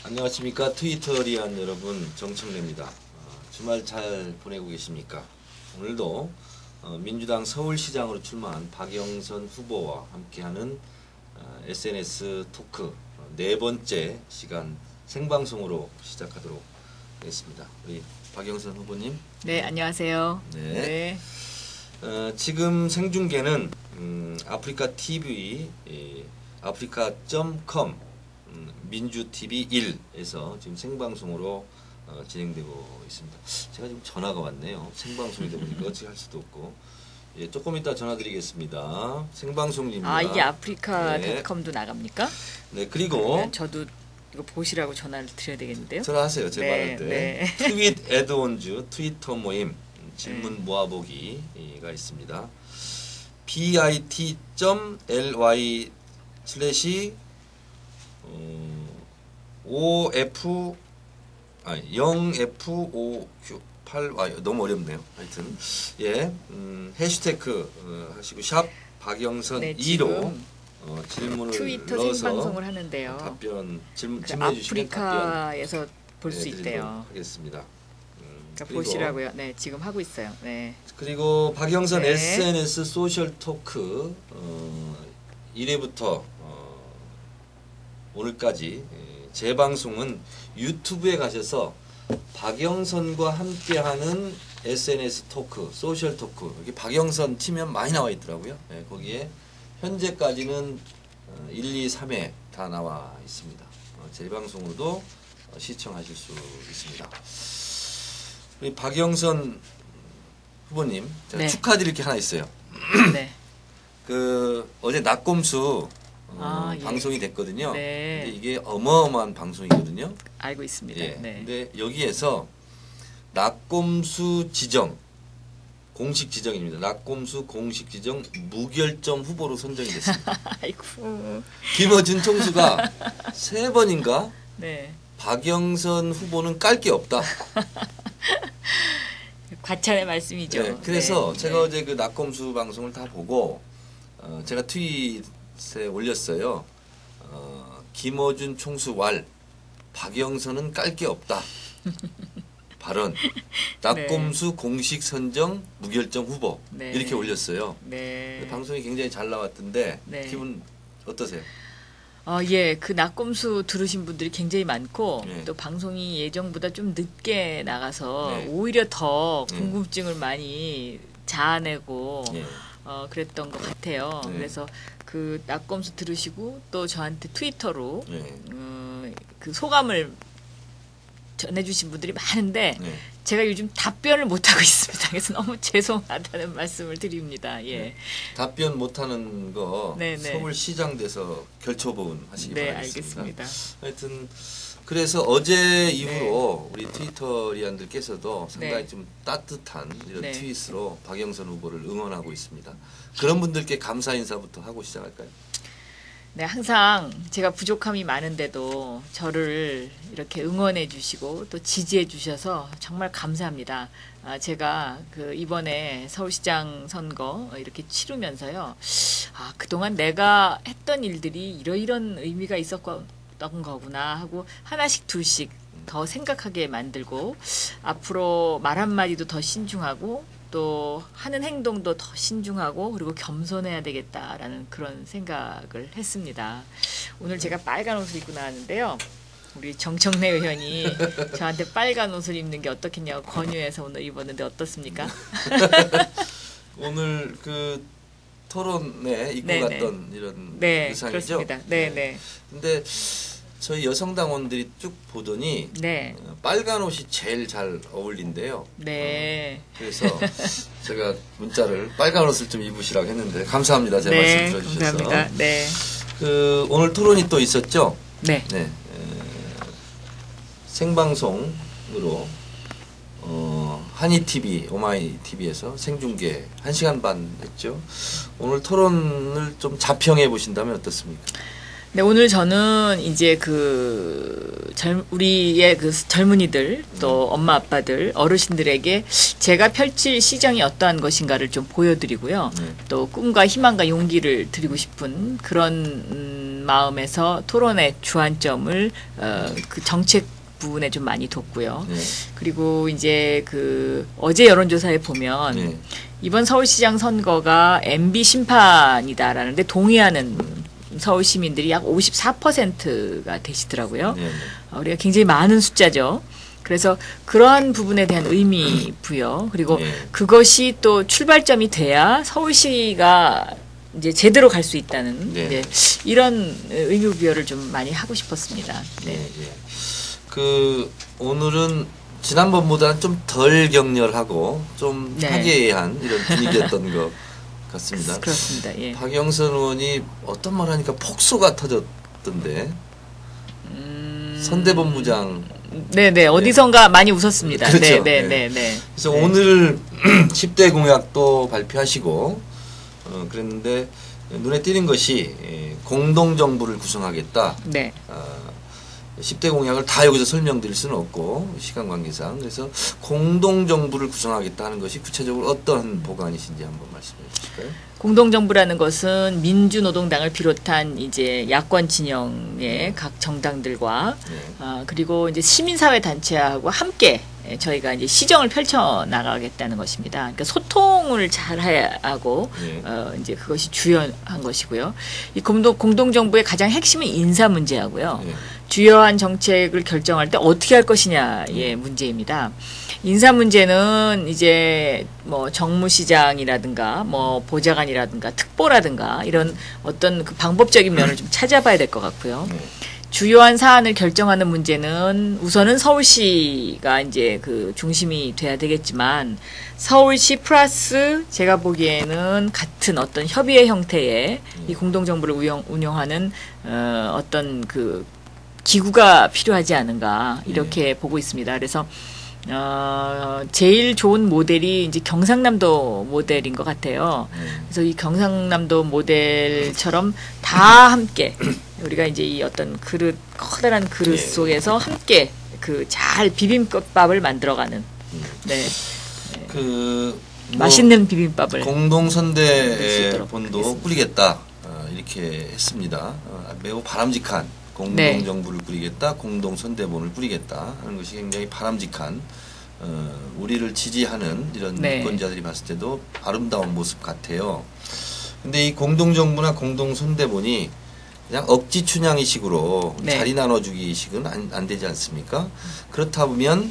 안녕하십니까. 트위터리안 여러분, 정청래입니다. 주말 잘 보내고 계십니까? 오늘도 민주당 서울시장으로 출마한 박영선 후보와 함께하는 SNS 토크 네 번째 시간 생방송으로 시작하도록 하겠습니다. 우리 박영선 후보님. 네, 안녕하세요. 네. 지금 생중계는 아프리카 TV, 아프리카.com 민주TV 1에서 지금 생방송으로 진행되고 있습니다. 제가 지금 전화가 왔네요. 생방송이다 보니까 어찌 할 수도 없고. 예, 조금 이따 전화 드리겠습니다. 생방송 중입니다. 아, 이게 아프리카.com도 나갑니까? 네, 그리고 저도 이거 보시라고 전화를 드려야 되겠는데요. 전화하세요. 제 말할 때. 네. 트윗 애드온즈 트위터 모임 질문 모아보기가 있습니다. bit.ly/ OF 0F5Q8 너무 어렵네요. 하여튼 예, 해시태그 하시고 샵 박영선 네, 2로 질문을 트위터 넣어서 생방송을 하는데요. 답변 질문해 주시면 아프리카에서 볼 수 드리도록 있대요. 하겠습니다. 그러니까 보시라고요. 네, 지금 하고 있어요. 네. 그리고 박영선 네. SNS 소셜 토크 1회부터 오늘까지 재방송은 유튜브에 가셔서 박영선과 함께하는 SNS 토크, 소셜 토크 여기 박영선 치면 많이 나와 있더라고요. 네, 거기에 현재까지는 1, 2, 3회 다 나와 있습니다. 재방송으로도 시청하실 수 있습니다. 우리 박영선 후보님, 제가 네. 축하드릴 게 하나 있어요. 네. 그 어제 낙곰수 예. 방송이 됐거든요. 네. 근데 이게 어마어마한 방송이거든요. 알고 있습니다. 예. 네. 근데 여기에서 낙곰수 지정 공식 지정입니다. 낙곰수 공식 지정 무결점 후보로 선정이 됐습니다. 아이고. 김어준 총수가 3번인가 네. 박영선 후보는 깔 게 없다. 과찬의 말씀이죠. 네, 그래서 네. 제가 네. 어제 그 낙검수 방송을 다 보고 제가 트윗에 올렸어요. 김어준 총수 왈 박영선은 깔 게 없다. 발언 낙검수 공식 선정 무결점 후보 네. 이렇게 올렸어요. 네. 방송이 굉장히 잘 나왔던데 네. 기분 어떠세요? 예, 그 낙검수 들으신 분들이 굉장히 많고, 네. 또 방송이 예정보다 좀 늦게 나가서 네. 오히려 더 네. 궁금증을 많이 자아내고, 예. 그랬던 것 같아요. 네. 그래서 그 낙검수 들으시고 또 저한테 트위터로 예. 그 소감을 전해주신 분들이 많은데, 네. 제가 요즘 답변을 못하고 있습니다. 그래서 너무 죄송하다는 말씀을 드립니다. 예. 네. 답변 못하는 거 네, 네. 서울시장 돼서 결초보은 하시기 네, 바라겠습니다. 알겠습니다. 하여튼 그래서 어제 이후로 우리 트위터리안들께서도 상당히 네. 좀 따뜻한 이런 네. 트윗으로 박영선 후보를 응원하고 있습니다. 그런 분들께 감사 인사부터 하고 시작할까요? 네, 항상 제가 부족함이 많은데도 저를 이렇게 응원해 주시고 또 지지해 주셔서 정말 감사합니다. 제가 그 이번에 서울시장 선거 이렇게 치르면서요. 그동안 내가 했던 일들이 이러이런 의미가 있었던 거구나 하고 하나씩 둘씩 더 생각하게 만들고 앞으로 말 한마디도 더 신중하고 또 하는 행동도 더 신중하고 그리고 겸손해야 되겠다라는 그런 생각을 했습니다. 오늘 제가 빨간 옷을 입고 나왔는데요. 우리 정청래 의원이 저한테 빨간 옷을 입는 게 어떻겠냐고 권유해서 오늘 입었는데 어떻습니까? 오늘 그 토론에 입고 네네. 갔던 이런 네, 의상이죠? 그렇습니다. 네, 네. 근데 저희 여성당원들이 쭉 보더니 네. 빨간 옷이 제일 잘 어울린대요. 네. 그래서 제가 문자를 빨간 옷을 좀 입으시라고 했는데 감사합니다. 제 네, 말씀 들어주셔서. 감사합니다. 네. 그 오늘 토론이 또 있었죠. 네. 네. 생방송으로 한이TV, 오마이TV에서 생중계 1시간 반 했죠. 오늘 토론을 좀 자평해 보신다면 어떻습니까? 네, 오늘 저는 이제 우리의 그 젊은이들, 또 엄마, 아빠들, 어르신들에게 제가 펼칠 시정이 어떠한 것인가를 좀 보여드리고요. 또 꿈과 희망과 용기를 드리고 싶은 그런 마음에서 토론의 주안점을 그 정책 부분에 좀 많이 뒀고요. 네. 그리고 이제 그 어제 여론조사에 보면 네. 이번 서울시장 선거가 MB 심판이다라는데 동의하는 서울 시민들이 약 54%가 되시더라고요. 네. 우리가 굉장히 많은 숫자죠. 그래서 그러한 부분에 대한 의미 부여 그리고 네. 그것이 또 출발점이 돼야 서울시가 이제 제대로 갈 수 있다는 네. 이제 이런 의미 부여를 좀 많이 하고 싶었습니다. 네. 네. 예. 그 오늘은 지난번보다는 좀 덜 격렬하고 좀 네. 화기애애한 이런 분위기였던 것 같습니다. 그렇습니다. 예. 박영선 의원이 어떤 말 하니까 폭소가 터졌던데 선대본부장 네네 어디선가 많이 웃었습니다. 그렇죠. 네네네. 그래서 오늘 10대 공약도 발표하시고 그랬는데 눈에 띄는 것이 공동정부를 구성하겠다. 네. 10대 공약을 다 여기서 설명드릴 수는 없고 시간 관계상 그래서 공동정부를 구성하겠다 하는 것이 구체적으로 어떤 보관이신지 한번 말씀해 주실까요? 공동정부라는 것은 민주노동당을 비롯한 이제 야권 진영의 각 정당들과 네. 그리고 이제 시민사회 단체하고 함께 저희가 이제 시정을 펼쳐 나가겠다는 것입니다. 그러니까 소통을 잘 해야 하고 네. 이제 그것이 주요한 것이고요. 이 공동정부의 가장 핵심은 인사 문제하고요. 네. 주요한 정책을 결정할 때 어떻게 할 것이냐의 문제입니다. 인사 문제는 이제 뭐 정무시장이라든가 뭐 보좌관이라든가 특보라든가 이런 어떤 그 방법적인 면을 좀 찾아봐야 될 것 같고요. 네. 주요한 사안을 결정하는 문제는 우선은 서울시가 이제 그 중심이 돼야 되겠지만 서울시 플러스 제가 보기에는 같은 어떤 협의회 형태의 이 공동정부를 운영하는 어떤 그 기구가 필요하지 않은가 이렇게 보고 있습니다. 그래서 제일 좋은 모델이 이제 경상남도 모델인 것 같아요. 그래서 이 경상남도 모델처럼 다 함께 우리가 이제 이 어떤 그릇 커다란 그릇 속에서 함께 그 잘 비빔밥을 만들어가는 네. 그 뭐 맛있는 비빔밥을 공동선대 본도 하겠습니다. 꾸리겠다 이렇게 했습니다. 매우 바람직한 공동정부를 꾸리겠다, 공동선대본을 꾸리겠다 하는 것이 굉장히 바람직한 우리를 지지하는 이런 네. 유권자들이 봤을 때도 아름다운 모습 같아요. 근데 이 공동정부나 공동선대본이 그냥 억지 춘향이식으로 네. 자리 나눠주기식은 안 되지 않습니까? 그렇다 보면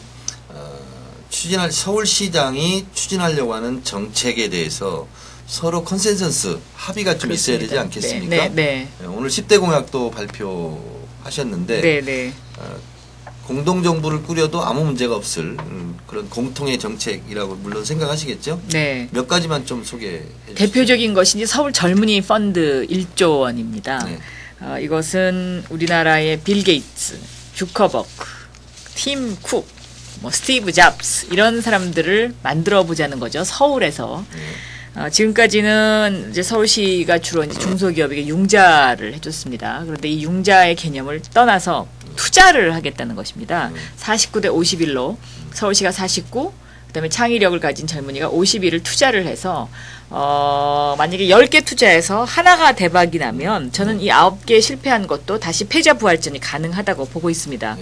서울시장이 추진하려고 하는 정책에 대해서 서로 컨센서스 합의가 좀 있어야 되지 않겠습니까? 네. 오늘 10대 공약도 발표하셨는데 네. 공동정부를 꾸려도 아무 문제가 없을 그런 공통의 정책이라고 물론 생각하시겠죠? 네. 몇 가지만 좀 소개해 주시죠. 대표적인 것이 이제 서울 젊은이 펀드 1조 원입니다. 네. 이것은 우리나라의 빌 게이츠, 주커버크, 팀 쿡, 뭐 스티브 잡스 이런 사람들을 만들어 보자는 거죠. 서울에서. 지금까지는 이제 서울시가 주로 이제 중소기업에게 융자를 해줬습니다. 그런데 이 융자의 개념을 떠나서 투자를 하겠다는 것입니다. 49대 51로 서울시가 49, 그다음에 창의력을 가진 젊은이가 51을 투자를 해서 만약에 10개 투자해서 하나가 대박이 나면 저는 이 9개 실패한 것도 다시 패자 부활전이 가능하다고 보고 있습니다.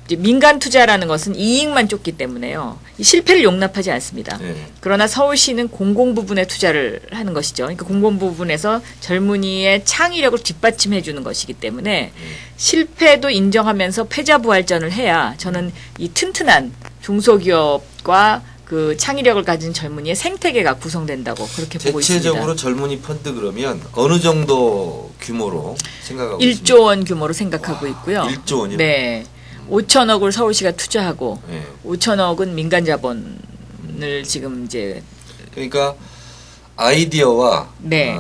이제 민간 투자라는 것은 이익만 쫓기 때문에요. 이 실패를 용납하지 않습니다. 네. 그러나 서울시는 공공 부분에 투자를 하는 것이죠. 그러니까 공공 부분에서 젊은이의 창의력을 뒷받침해 주는 것이기 때문에 실패도 인정하면서 패자 부활전을 해야 저는 이 튼튼한 중소기업과 그 창의력을 가진 젊은이의 생태계가 구성된다고 그렇게 보고 있습니다. 대체적으로 젊은이 펀드 그러면 어느 정도 규모로 생각하고 1조 원 규모로 생각하고 있고요. 1조 원이요? 네. 5천억을 서울시가 투자하고 네. 5천억은 민간 자본을 지금 이제 그러니까 아이디어와 네.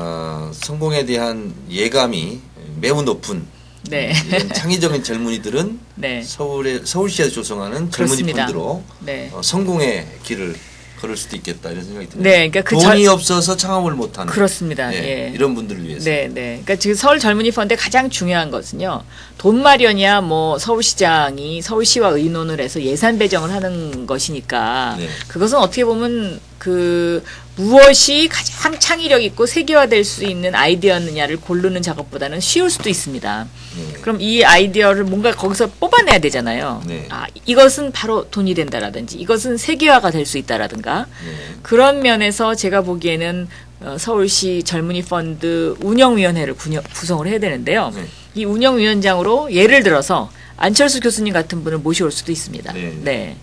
성공에 대한 예감이 매우 높은 네. 이런 창의적인 젊은이들은 네. 서울시에서 조성하는 젊은이 그렇습니다. 펀드로 네. 성공의 길을 그럴 수도 있겠다 이런 생각이 드네요. 네, 그러니까 돈이 없어서 창업을 못하는. 그렇습니다. 예, 예. 이런 분들을 위해서. 네, 네. 그러니까 지금 서울 젊은이 펀드의 가장 중요한 것은요. 돈 마련이야 뭐 서울시장이 서울시와 의논을 해서 예산 배정을 하는 것이니까 네. 그것은 어떻게 보면 그 무엇이 가장 창의력 있고 세계화될 수 있는 아이디어느냐를 고르는 작업보다는 쉬울 수도 있습니다. 네. 그럼 이 아이디어를 뭔가 거기서 뽑아내야 되잖아요. 네. 아, 이것은 바로 돈이 된다라든지 이것은 세계화가 될 수 있다라든가 네. 그런 면에서 제가 보기에는 서울시 젊은이 펀드 운영위원회를 구성을 해야 되는데요. 네. 이 운영위원장으로 예를 들어서 안철수 교수님 같은 분을 모셔올 수도 있습니다. 네. 네.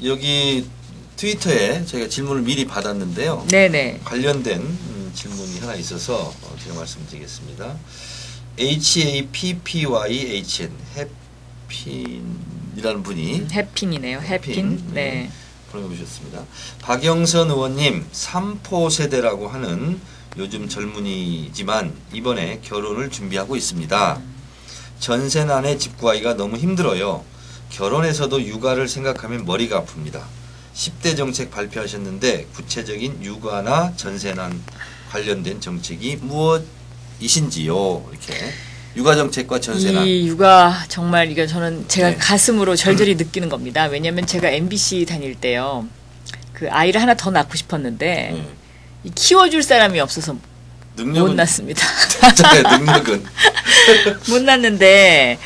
여기 트위터에 저희가 질문을 미리 받았는데요. 네네. 관련된 질문이 하나 있어서 제가 말씀드리겠습니다. HAPPYHN 해핀이라는 분이 해핀이네요. 해핀. 네. 보내주셨습니다. 박영선 의원님 3포 세대라고 하는 요즘 젊은이지만 이번에 결혼을 준비하고 있습니다. 전세난에 집 구하기가 너무 힘들어요. 결혼해서도 육아를 생각하면 머리가 아픕니다. 10대 정책 발표하셨는데 구체적인 육아나 전세난 관련된 정책이 무엇이신지요? 이렇게 육아 정책과 전세난. 이 육아 정말 이거 저는 제가 네. 가슴으로 절절히 느끼는 겁니다. 왜냐하면 제가 MBC 다닐 때요. 그 아이를 하나 더 낳고 싶었는데 네. 이 키워줄 사람이 없어서 능력은 못 낳습니다. 진짜요, 능력은. 못 낳는데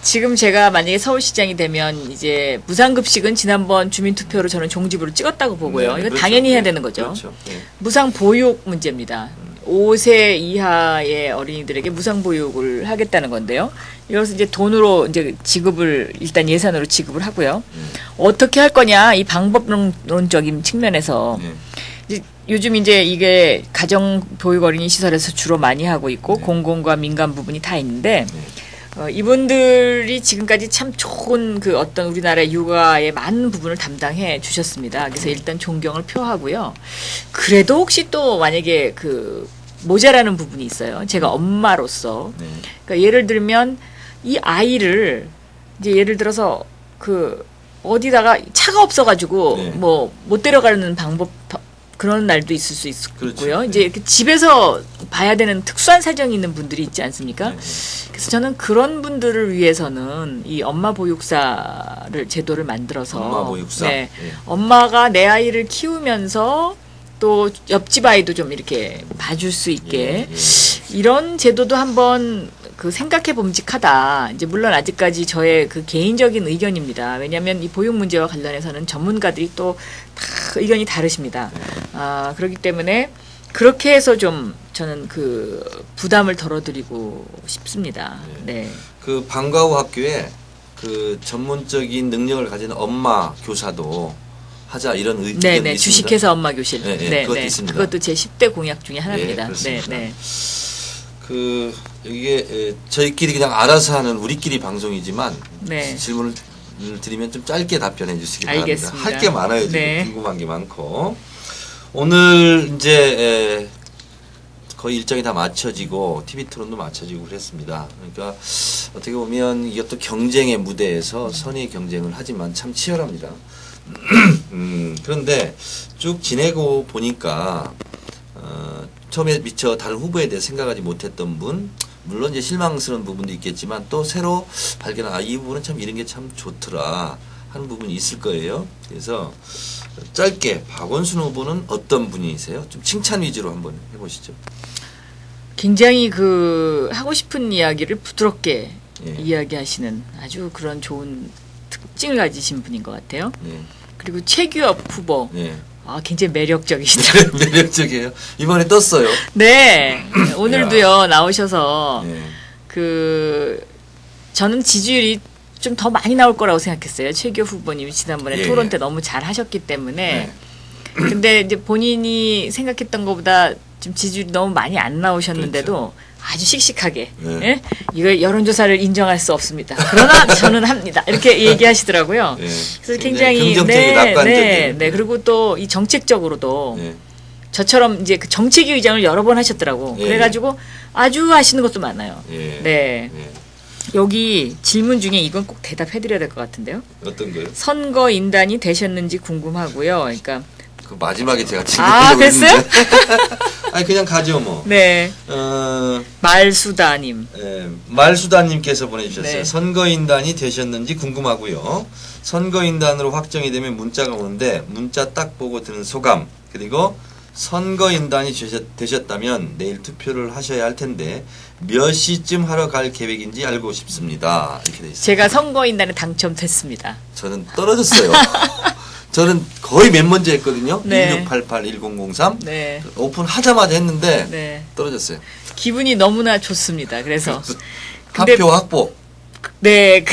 지금 제가 만약에 서울시장이 되면 이제 무상급식은 지난번 주민투표로 저는 종지부를 찍었다고 보고요. 네, 이거 그렇죠. 당연히 해야 네, 되는 거죠. 그렇죠. 네. 무상보육 문제입니다. 5세 이하의 어린이들에게 무상보육을 하겠다는 건데요. 이것을 이제 돈으로 이제 지급을 일단 예산으로 지급을 하고요. 어떻게 할 거냐 이 방법론적인 측면에서 네. 이제 요즘 이제 이게 가정보육 어린이 시설에서 주로 많이 하고 있고 네. 공공과 민간 부분이 다 있는데 네. 이분들이 지금까지 참 좋은 그 어떤 우리나라의 육아의 많은 부분을 담당해 주셨습니다. 그래서 일단 존경을 표하고요. 그래도 혹시 또 만약에 그 모자라는 부분이 있어요. 제가 엄마로서. 네. 그러니까 예를 들면 이 아이를 이제 예를 들어서 그 어디다가 차가 없어가지고 네. 뭐 못 데려가는 방법 그런 날도 있을 수 있고요. 그렇죠. 이제 네. 이렇게 집에서 봐야 되는 특수한 사정이 있는 분들이 있지 않습니까? 네. 그래서 저는 그런 분들을 위해서는 이 엄마 보육사를 제도를 만들어서 엄마 보육사. 네. 네. 엄마가 내 아이를 키우면서 또 옆집 아이도 좀 이렇게 봐줄 수 있게 예, 예. 이런 제도도 한번 그 생각해 봄직하다. 이제 물론 아직까지 저의 그 개인적인 의견입니다. 왜냐하면 이 보육 문제와 관련해서는 전문가들이 또 다 의견이 다르십니다. 아, 그렇기 때문에 그렇게 해서 좀 저는 그 부담을 덜어드리고 싶습니다. 네. 그 방과 후 학교에 그 전문적인 능력을 가진 엄마 교사도 하자 이런 의견이 네네. 있습니다. 주식회사 엄마 교실. 네, 네, 그것도 있습니다. 그것도 제 10대 공약 중에 하나입니다. 예, 그렇습니다. 네. 그 이게 저희끼리 그냥 알아서 하는 우리끼리 방송이지만 네. 질문을 드리면 좀 짧게 답변해 주시기 알겠습니다. 바랍니다. 할 게 많아요. 지금 네. 궁금한 게 많고 오늘 이제 거의 일정이 다 맞춰지고 TV 토론도 맞춰지고 그랬습니다. 그러니까 어떻게 보면 이것도 경쟁의 무대에서 선의 경쟁을 하지만 참 치열합니다. 그런데 쭉 지내고 보니까 처음에 미처 다른 후보에 대해 생각하지 못했던 분, 물론 이제 실망스러운 부분도 있겠지만 또 새로 발견한 이 부분은 참 이런 게 참 좋더라 하는 부분이 있을 거예요. 그래서 짧게 박원순 후보는 어떤 분이세요? 좀 칭찬 위주로 한번 해보시죠. 굉장히 그 하고 싶은 이야기를 부드럽게 예. 이야기하시는 아주 그런 좋은 특징을 가지신 분인 것 같아요. 네. 그리고 최규엽 후보. 네. 아, 굉장히 매력적이시다. 매력적이에요. 이번에 떴어요. 네. 오늘도요, 나오셔서, 네. 저는 지지율이 좀 더 많이 나올 거라고 생각했어요. 최규엽 후보님이 지난번에 예, 토론 예. 때 너무 잘 하셨기 때문에. 네. 근데 이제 본인이 생각했던 것보다 좀 지지율이 너무 많이 안 나오셨는데도 아주 씩씩하게 네. 예? 이거 여론조사를 인정할 수 없습니다. 그러나 저는 합니다. 이렇게 얘기하시더라고요. 네. 그래서 굉장히 긍정적이고 낙관적인. 네. 그리고 또 이 정책적으로도 네. 저처럼 이제 그 정책위 의장을 여러 번 하셨더라고. 예. 그래가지고 아주 하시는 것도 많아요. 예. 네. 예. 여기 질문 중에 이건 꼭 대답해드려야 될 것 같은데요. 어떤 거요? 선거인단이 되셨는지 궁금하고요. 그러니까 그 마지막에 제가 아, 질문하려고 됐어요? 했는데. 아니 그냥 가죠 뭐. 네, 어, 말수다님. 말수다님께서 보내주셨어요. 네. 선거인단이 되셨는지 궁금하고요. 선거인단으로 확정이 되면 문자가 오는데 문자 딱 보고 드는 소감, 그리고 선거인단이 되셨다면 내일 투표를 하셔야 할 텐데 몇 시쯤 하러 갈 계획인지 알고 싶습니다. 이렇게 돼 있어요. 제가 선거인단에 당첨됐습니다. 저는 떨어졌어요. 저는 거의 맨 먼저 했거든요. 네. 1688-1003 네, 오픈하자마자 했는데 네. 떨어졌어요. 기분이 너무나 좋습니다. 그래서 근데- 학표 확보. 네,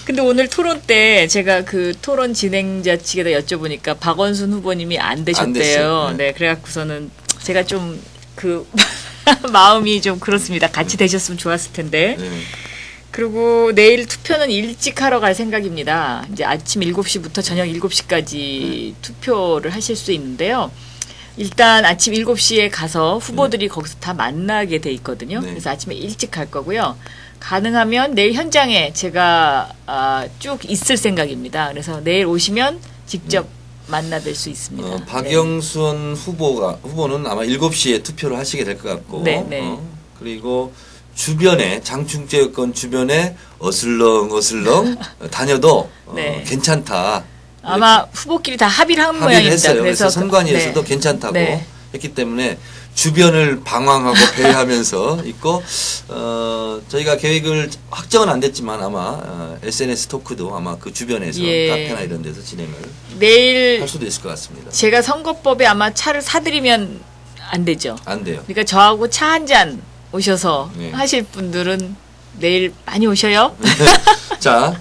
근데 오늘 토론 때 제가 그 토론 진행자 측에다 여쭤보니까 박원순 후보님이 안 되셨대요. 안 됐어요. 네. 네, 그래갖고서는 제가 좀 그 마음이 좀 그렇습니다. 같이 되셨으면 좋았을 텐데. 네. 그리고 내일 투표는 일찍 하러 갈 생각입니다. 이제 아침 7시부터 저녁 7시까지 투표를 하실 수 있는데요. 일단 아침 7시에 가서 후보들이 거기서 다 만나게 돼 있거든요. 네. 그래서 아침에 일찍 갈 거고요. 가능하면 내일 현장에 제가 쭉 있을 생각입니다. 그래서 내일 오시면 직접 만나뵐 수 있습니다. 박영순 후보는 아마 7시에 투표를 하시게 될 것 같고, 네, 네. 그리고 주변에 장충제여권 주변에 어슬렁 다녀도 네. 괜찮다. 아마 후보끼리 다 합의를 한 합의를 모양입니다. 했어요. 그래서 선관위에서도 네. 괜찮다고 네. 했기 때문에 주변을 방황하고 배회하면서 있고, 저희가 계획을 확정은 안 됐지만 아마 SNS 토크도 아마 그 주변에서 예. 카페나 이런 데서 진행을 내일 할 수도 있을 것 같습니다. 제가 선거법에 아마 차를 사드리면 안 되죠. 안 돼요. 그러니까 저하고 차 한 잔 오셔서 네. 하실 분들은 내일 많이 오셔요. 자,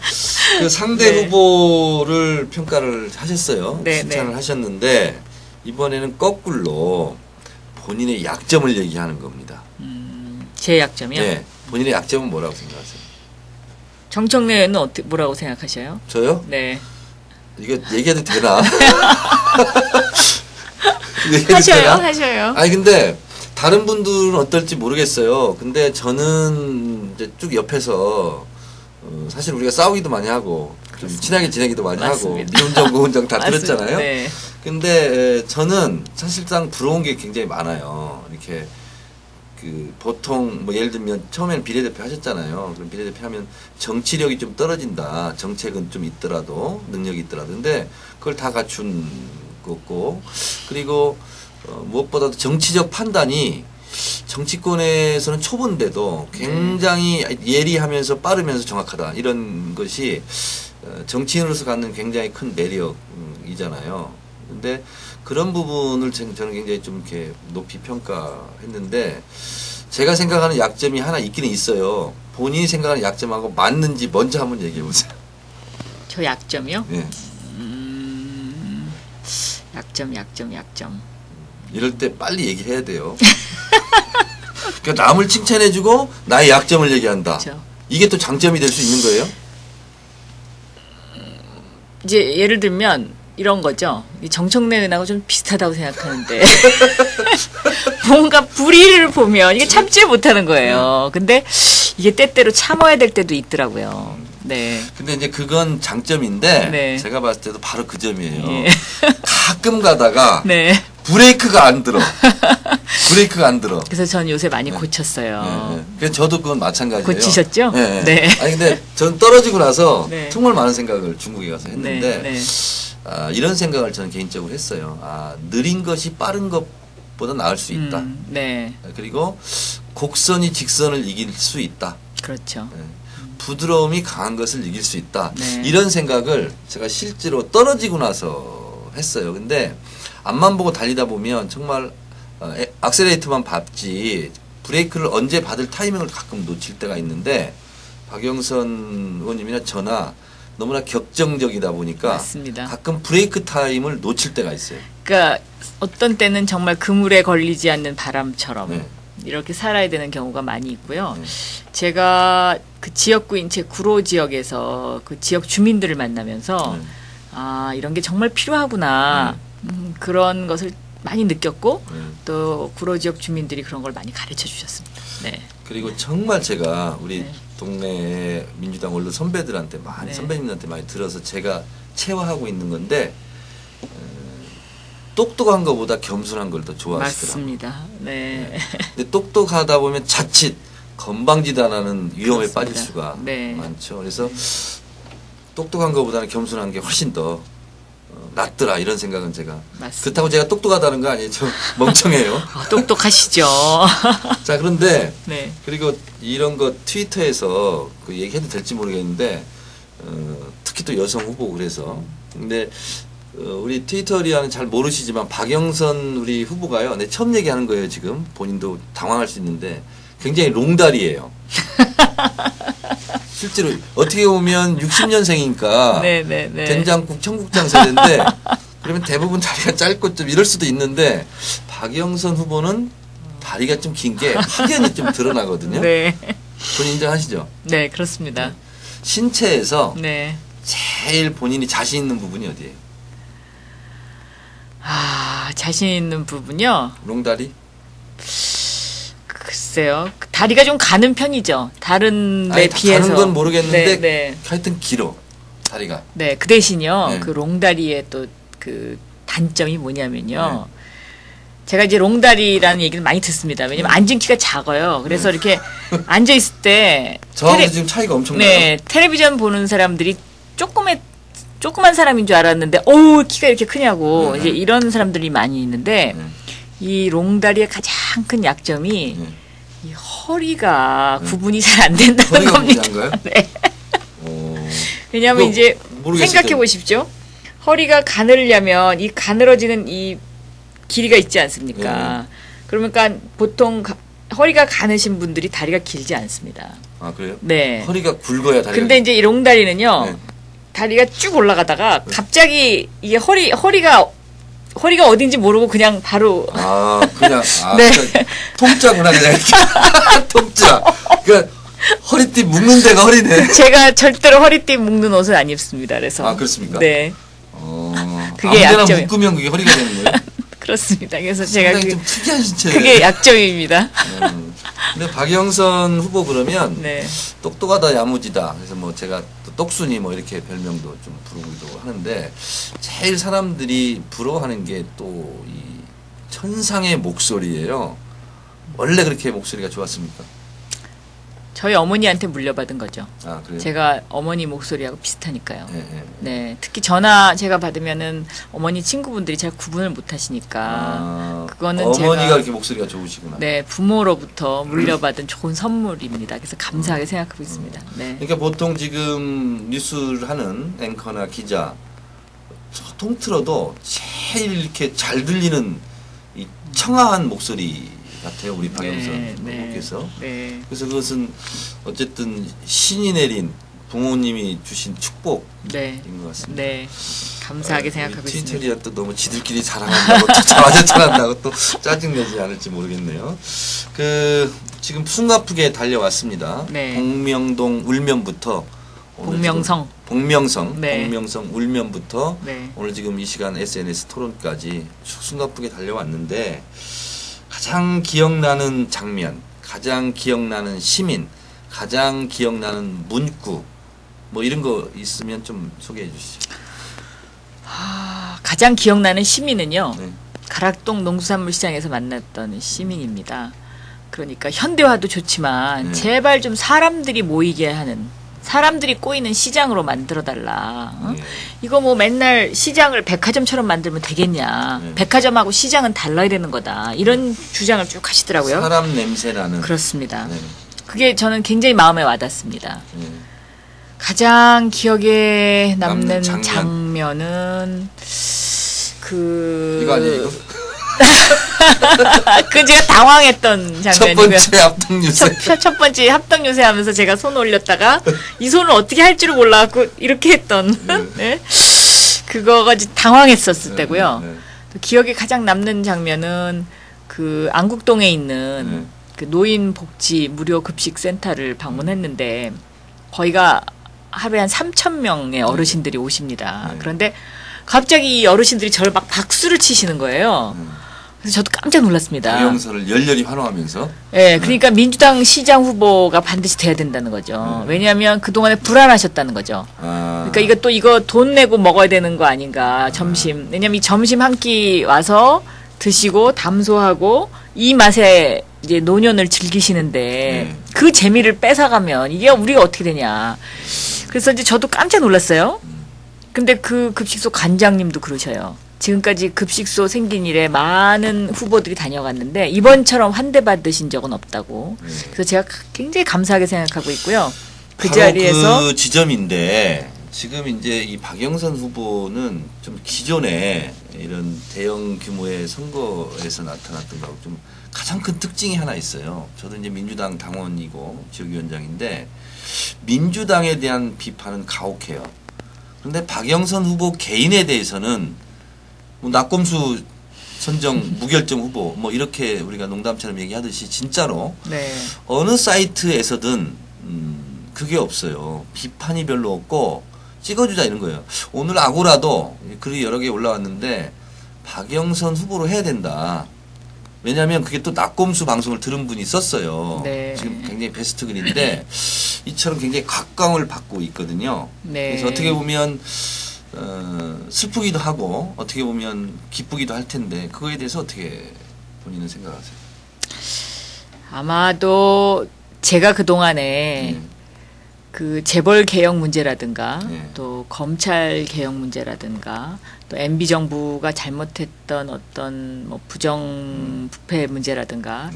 그 상대 네. 후보를 평가를 하셨어요. 네, 칭찬을 네. 하셨는데 이번에는 거꾸로 본인의 약점을 얘기하는 겁니다. 제 약점이요. 네, 본인의 약점은 뭐라고 생각하세요? 정청래 의원은 뭐라고 생각하셔요? 저요? 네. 이거 얘기해도 되나? 얘기해도 하셔요, 되나? 하셔요. 아니 근데 다른 분들은 어떨지 모르겠어요. 근데 저는 이제 쭉 옆에서 사실 우리가 싸우기도 많이 하고 좀 친하게 지내기도 많이 맞습니다. 하고 미운정 고운정 다 맞습니다. 들었잖아요. 네. 근데 저는 사실상 부러운 게 굉장히 많아요. 이렇게 그 보통 뭐 예를 들면 처음에는 비례대표 하셨잖아요. 그럼 비례대표 하면 정치력이 좀 떨어진다. 정책은 좀 있더라도 능력이 있더라도 근데 그걸 다 갖춘 거고 그리고 무엇보다도 정치적 판단이 정치권에서는 초보인데도 굉장히 예리하면서 빠르면서 정확하다 이런 것이 정치인으로서 갖는 굉장히 큰 매력이잖아요. 근데 그런 부분을 저는 굉장히 좀 이렇게 높이 평가했는데 제가 생각하는 약점이 하나 있기는 있어요. 본인이 생각하는 약점하고 맞는지 먼저 한번 얘기해 보세요. 저 약점이요? 네. 약점. 이럴 때 빨리 얘기해야 돼요. 그러니까 남을 칭찬해주고 나의 약점을 얘기한다. 그렇죠. 이게 또 장점이 될 수 있는 거예요? 이제 예를 들면 이런 거죠. 이 정청래 의원하고 좀 비슷하다고 생각하는데 뭔가 불의를 보면 이게 참지 못하는 거예요. 근데 이게 때때로 참아야 될 때도 있더라고요. 네. 근데 이제 그건 장점인데 네. 제가 봤을 때도 바로 그 점이에요. 예. 가끔 가다가 네. 브레이크가 안 들어. 브레이크가 안 들어. 그래서 전 요새 많이 네. 고쳤어요. 네, 네. 그래서 저도 그건 마찬가지예요. 고치셨죠? 네. 네. 아니 근데 전 떨어지고 나서 네. 정말 많은 생각을 중국에 가서 했는데 네. 이런 생각을 저는 개인적으로 했어요. 느린 것이 빠른 것보다 나을 수 있다. 네. 그리고 곡선이 직선을 이길 수 있다. 그렇죠. 네. 부드러움이 강한 것을 이길 수 있다. 네. 이런 생각을 제가 실제로 떨어지고 나서 했어요. 근데 앞만 보고 달리다 보면 정말 악셀레이터만 밟지 브레이크를 언제 받을 타이밍을 가끔 놓칠 때가 있는데 박영선 의원님이나 저나 너무나 격정적이다 보니까 맞습니다. 가끔 브레이크 타임을 놓칠 때가 있어요. 그러니까 어떤 때는 정말 그물에 걸리지 않는 바람처럼 네. 이렇게 살아야 되는 경우가 많이 있고요. 네. 제가 그 지역구인 제 구로 지역에서 그 지역 주민들을 만나면서 네. 이런 게 정말 필요하구나. 그런 것을 많이 느꼈고 네. 또 구로 지역 주민들이 그런 걸 많이 가르쳐 주셨습니다. 네. 그리고 정말 제가 우리 네. 동네 민주당 원로 선배들한테 많이 네. 선배님들한테 많이 들어서 제가 체화하고 있는 건데 똑똑한 것보다 겸손한 걸 더 좋아하시더라고요. 맞습니다. 네. 근데 똑똑하다 보면 자칫 건방지다라는 위험에 그렇습니다. 빠질 수가 네. 많죠. 그래서 똑똑한 것보다는 겸손한 게 훨씬 더 낫더라 이런 생각은 제가. 맞습니다. 그렇다고 제가 똑똑하다는 거 아니에요. 저 멍청해요. 똑똑하시죠. 자 그런데 네. 그리고 이런 거 트위터에서 그 얘기해도 될지 모르겠는데 특히 또 여성 후보 그래서 근데 우리 트위터리아는 잘 모르시지만 박영선 우리 후보가요. 네, 처음 얘기하는 거예요 지금 본인도 당황할 수 있는데 굉장히 롱다리예요. 실제로 어떻게 보면 60년생이니까 네네네. 된장국 청국장 세대인데 그러면 대부분 다리가 짧고 좀 이럴 수도 있는데 박영선 후보는 다리가 좀 긴 게 확연히 좀 드러나거든요. 네. 본인 인정하시죠? 네, 그렇습니다. 신체에서 네. 제일 본인이 자신 있는 부분이 어디예요? 아, 자신 있는 부분요. 롱다리? 글쎄요. 다리가 좀 가는 편이죠. 다른 데 아니, 비해서. 다른 건 모르겠는데 네, 네. 하여튼 길어 다리가. 네, 그 대신요. 네. 그 롱다리의 또 그 단점이 뭐냐면요. 네. 제가 이제 롱다리라는 얘기를 많이 듣습니다. 왜냐면 앉은 키가 작아요. 그래서 네. 이렇게 앉아 있을 때 저하고 지금 차이가 엄청나요. 네, 텔레비전 보는 사람들이 조그만 사람인 줄 알았는데, 어우, 키가 이렇게 크냐고, 네. 이제 이런 사람들이 많이 있는데, 네. 이 롱다리의 가장 큰 약점이, 네. 이 허리가 네. 구분이 잘 안 된다는 허리가 겁니다. 무리한가요? 네. 왜냐면 이거 이제, 모르겠을 생각해 때. 보십시오. 허리가 가늘려면, 이 가늘어지는 이 길이가 있지 않습니까? 그러니까 보통 허리가 가느신 분들이 다리가 길지 않습니다. 아 그래요? 네. 허리가 굵어야 다리가. 근데 이제 이 롱다리는요, 네. 다리가 쭉 올라가다가 갑자기 이게 허리가 어딘지 모르고 그냥 바로 그냥 네. 그러니까 통짜구나 그냥 이렇게. 통짜. 그러니까 허리띠 묶는 데가 허리네. 제가 절대로 허리띠 묶는 옷을 안 입습니다. 그래서 아 그렇습니까? 네, 그게 아무데나 약점이- 묶으면 그게 허리가 되는 거예요? 그렇습니다. 그래서 제가 상당히 좀 특이한 신체. 그게 약점입니다. 근데 박영선 후보 그러면 네, 똑똑하다 야무지다. 그래서 뭐 제가 또 똑순이 뭐 이렇게 별명도 좀 부르기도 하는데 제일 사람들이 부러워하는 게 또 이 천상의 목소리예요. 원래 그렇게 목소리가 좋았습니까? 저희 어머니한테 물려받은 거죠. 아 그래요? 제가 어머니 목소리하고 비슷하니까요. 예, 예. 네, 특히 전화 제가 받으면은 어머니 친구분들이 잘 구분을 못 하시니까 그거는 어머니가 제가 이렇게 목소리가 좋으시구나. 네, 부모로부터 물려받은 좋은 선물입니다. 그래서 감사하게 생각하고 있습니다. 네. 그러니까 보통 지금 뉴스를 하는 앵커나 기자 통틀어도 제일 이렇게 잘 들리는 이 청아한 목소리 같아요. 우리 박영선 후보께서. 네. 그래서 그것은 어쨌든 신이 내린 부모님이 주신 축복인 네. 것 같습니다. 네. 감사하게 생각하고 있습니다. 트위터리아 또 너무 지들끼리 자랑한다고 또 자화자찬한다고 또 짜증내지 않을지 모르겠네요. 지금 숨가쁘게 달려왔습니다. 네. 복명동 울면부터 오늘 복명성. 지금 복명성 네. 복명성 울면부터 네. 오늘 지금 이 시간 SNS 토론까지 숨가쁘게 달려왔는데 가장 기억나는 장면, 가장 기억나는 시민, 가장 기억나는 문구 뭐 이런 거 있으면 좀 소개해 주시죠. 가장 기억나는 시민은요. 네. 가락동 농수산물시장에서 만났던 시민입니다. 그러니까 현대화도 좋지만 네. 제발 좀 사람들이 모이게 하는 사람들이 꼬이는 시장으로 만들어달라. 어? 네. 이거 뭐 맨날 시장을 백화점처럼 만들면 되겠냐. 네. 백화점하고 시장은 달라야 되는 거다. 이런 주장을 쭉 하시더라고요. 사람 냄새 나는. 그렇습니다. 네. 그게 저는 굉장히 마음에 와닿습니다. 네. 가장 기억에 남는 남는 장면. 장면은 이거 아니에요? 그 제가 당황했던 첫 장면이고요. 번째 합동 뉴스. 첫 번째 합동 요새 하면서 제가 손 올렸다가 이 손을 어떻게 할 줄을 몰라갖고 이렇게 했던 네. 그거가 당황했었을 때고요. 네. 또 기억에 가장 남는 장면은 그 안국동에 있는 네. 그 노인 복지 무료 급식 센터를 방문했는데 거기가 하루에 한 3,000명의 어르신들이 오십니다. 네. 그런데 갑자기 이 어르신들이 저를 막 박수를 치시는 거예요. 그래서 저도 깜짝 놀랐습니다. 박영선을 열렬히 환호하면서. 네, 그러니까 민주당 시장 후보가 반드시 돼야 된다는 거죠. 왜냐하면 그동안에 불안하셨다는 거죠. 그러니까 이거 돈 내고 먹어야 되는 거 아닌가, 점심. 왜냐면 이 점심 한 끼 와서 드시고 담소하고 이 맛에 이제 노년을 즐기시는데 그 재미를 뺏어가면 이게 우리가 어떻게 되냐. 그래서 이제 저도 깜짝 놀랐어요. 근데 그 급식소 관장님도 그러셔요. 지금까지 급식소 생긴 이래 많은 후보들이 다녀갔는데 이번처럼 환대받으신 적은 없다고. 그래서 제가 굉장히 감사하게 생각하고 있고요. 그 자리에서 그 지점인데 지금 이제 이 박영선 후보는 좀 기존에 이런 대형 규모의 선거에서 나타났던 거하고 좀 가장 큰 특징이 하나 있어요. 저도 이제 민주당 당원이고 지역위원장인데 민주당에 대한 비판은 가혹해요. 그런데 박영선 후보 개인에 대해서는 뭐 낙검수 선정 무결점 후보 뭐 이렇게 우리가 농담처럼 얘기하듯이 진짜로 네. 어느 사이트에서든 그게 없어요. 비판이 별로 없고 찍어주자 이런 거예요. 오늘 아고라도 글이 여러 개 올라왔는데 박영선 후보로 해야 된다. 왜냐하면 그게 또 낙검수 방송을 들은 분이 썼어요. 네. 지금 굉장히 베스트 글인데 이처럼 굉장히 각광을 받고 있거든요. 네. 그래서 어떻게 보면 슬프기도 하고 어떻게 보면 기쁘기도 할 텐데 그거에 대해서 어떻게 본인은 생각하세요? 아마도 제가 그동안에 그 재벌 개혁 문제라든가 또 검찰 개혁 문제라든가 또 MB 정부가 잘못했던 어떤 뭐 부정 부패 문제라든가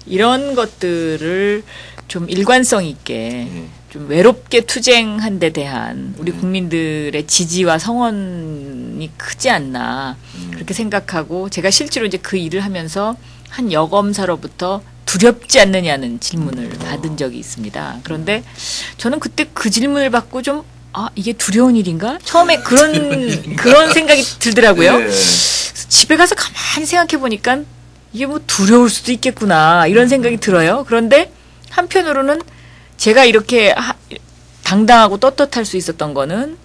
이런 것들을 좀 일관성 있게 좀 외롭게 투쟁한 데 대한 우리 국민들의 지지와 성원이 크지 않나 그렇게 생각하고 제가 실제로 이제 그 일을 하면서 한 여검사로부터 두렵지 않느냐는 질문을 받은 적이 있습니다. 그런데 저는 그때 그 질문을 받고 좀 이게 두려운 일인가? 처음에 그런 생각이 들더라고요. 네. 집에 가서 가만히 생각해 보니까 이게 뭐 두려울 수도 있겠구나 이런 생각이 들어요. 그런데 한편으로는 제가 이렇게 당당하고 떳떳할 수 있었던 거는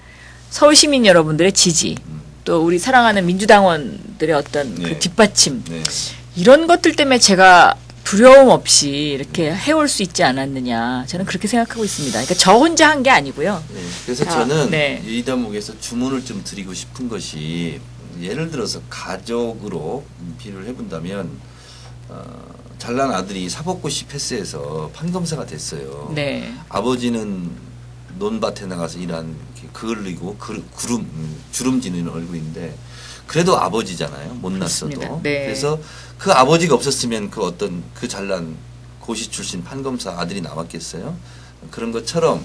서울 시민 여러분들의 지지, 또 우리 사랑하는 민주당원들의 어떤 그 뒷받침 이런 것들 때문에 제가 두려움 없이 이렇게 해올 수 있지 않았느냐 저는 그렇게 생각하고 있습니다. 그러니까 저 혼자 한 게 아니고요. 그래서 저는 이 대목에서 주문을 좀 드리고 싶은 것이 예를 들어서 가족으로 비유를 해본다면 잘난 아들이 사법고시 패스해서 판검사가 됐어요. 네. 아버지는 논밭에 나가서 일한 그을리고 주름지는 얼굴인데 그래도 아버지잖아요. 못났어도. 네. 그래서 그 아버지가 없었으면 그 어떤 그 잘난 고시 출신 판검사 아들이 나왔겠어요. 그런 것처럼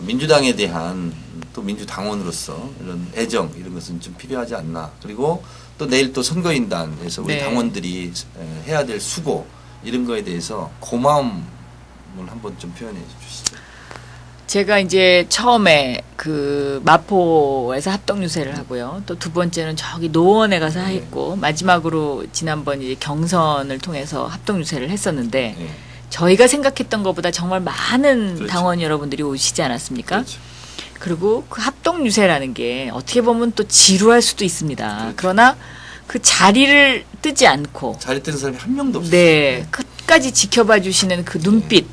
민주당에 대한 또 민주당원으로서 이런 애정 이런 것은 좀 필요하지 않나. 그리고 또 내일 또 선거인단에서 우리 당원들이 해야 될 수고 이런 거에 대해서 고마움을 한번 좀 표현해 주시죠. 제가 이제 처음에 그 마포에서 합동 유세를 하고요. 또 두 번째는 저기 노원에 가서 했고 마지막으로 지난번 이제 경선을 통해서 합동 유세를 했었는데 저희가 생각했던 것보다 정말 많은 당원 여러분들이 오시지 않았습니까? 그리고 그 합동 유세라는 게 어떻게 보면 또 지루할 수도 있습니다. 그러나 그 자리를 뜨지 않고 자리 뜨는 사람이 한 명도 없어요. 네, 끝까지 지켜봐 주시는 그 눈빛.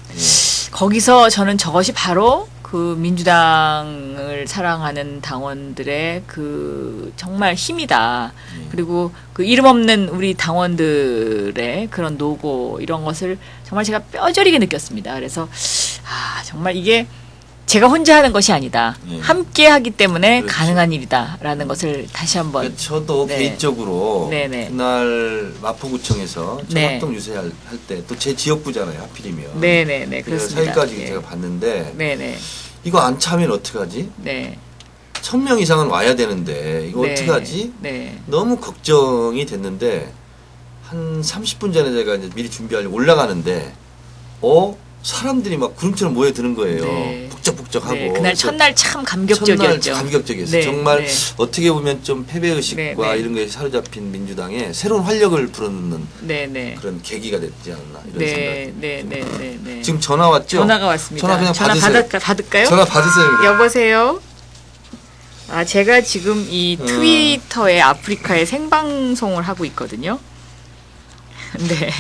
거기서 저는 저것이 바로 그 민주당을 사랑하는 당원들의 그 정말 힘이다. 그리고 그 이름 없는 우리 당원들의 그런 노고 이런 것을 정말 제가 뼈저리게 느꼈습니다. 그래서 정말 이게 제가 혼자 하는 것이 아니다. 함께 하기 때문에 가능한 일이다라는 것을 다시 한번. 그러니까 저도 개인적으로 그날 마포구청에서 합동 유세할 때 또 제 지역구잖아요. 하필이면. 네네네. 그렇습니다. 사일까지 제가 봤는데 이거 안 차면 어떡하지? 1000명 이상은 와야 되는데 이거 어떡하지? 너무 걱정이 됐는데 한 30분 전에 제가 이제 미리 준비하려고 올라가는데 사람들이 막 구름처럼 모여드는 거예요. 북적북적하고. 그날 첫날 참 감격적이었죠. 첫날 감격적이었어요. 정말 어떻게 보면 좀 패배의식과 이런 거에 사로잡힌 민주당에 새로운 활력을 불어넣는 그런 계기가 됐지 않나 이런 생각이. 지금 전화 왔죠? 전화가 왔습니다. 전화 그냥 받으세요. 받을까요? 전화 받으세요. 여보세요? 제가 지금 이 트위터에 아프리카에 생방송을 하고 있거든요. 네.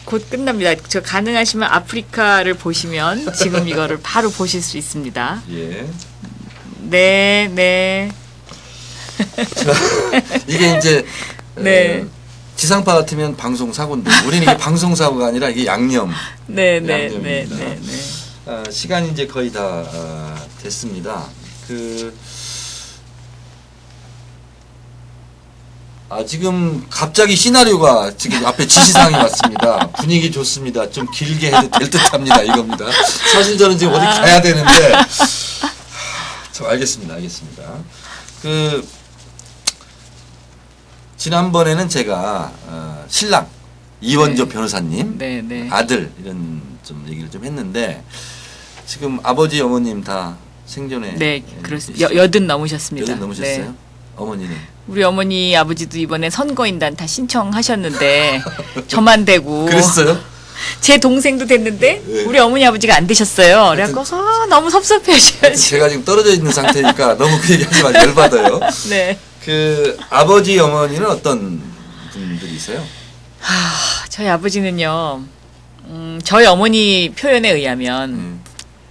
곧 끝납니다. 저 가능하시면 아프리카를 보시면 지금 이거를 바로 보실 수 있습니다. 예. 네, 네. 이게 이제 네. 지상파 같으면 방송 사고인데 우리는 이게 방송 사고가 아니라 이게 양념. 네, 네, 네, 양념입니다. 네, 네. 시간이 이제 거의 다 됐습니다. 지금 갑자기 시나리오가 지금 앞에 지시사항이 왔습니다. 분위기 좋습니다. 좀 길게 해도 될 듯합니다. 이겁니다. 사실 저는 지금 어디 가야 되는데. 알겠습니다. 알겠습니다. 지난번에는 제가 신랑 이원조 변호사님 네, 네. 아들 이런 좀 얘기를 좀 했는데 지금 아버지 어머님 다 생존에 네, 그렇습니다. 여든 넘으셨습니다. 여든 넘으셨어요? 네. 어머니는 우리 어머니 아버지도 이번에 선거인단 다 신청하셨는데 저만 되고 그랬어요? 제 동생도 됐는데 네. 우리 어머니 아버지가 안 되셨어요. 그래갖고 너무 섭섭해하셔가지고. 제가 지금 떨어져 있는 상태니까 너무 그 얘기하지 마 열받아요. 네. 아버지 어머니는 어떤 분들이세요? 저희 아버지는요. 저희 어머니 표현에 의하면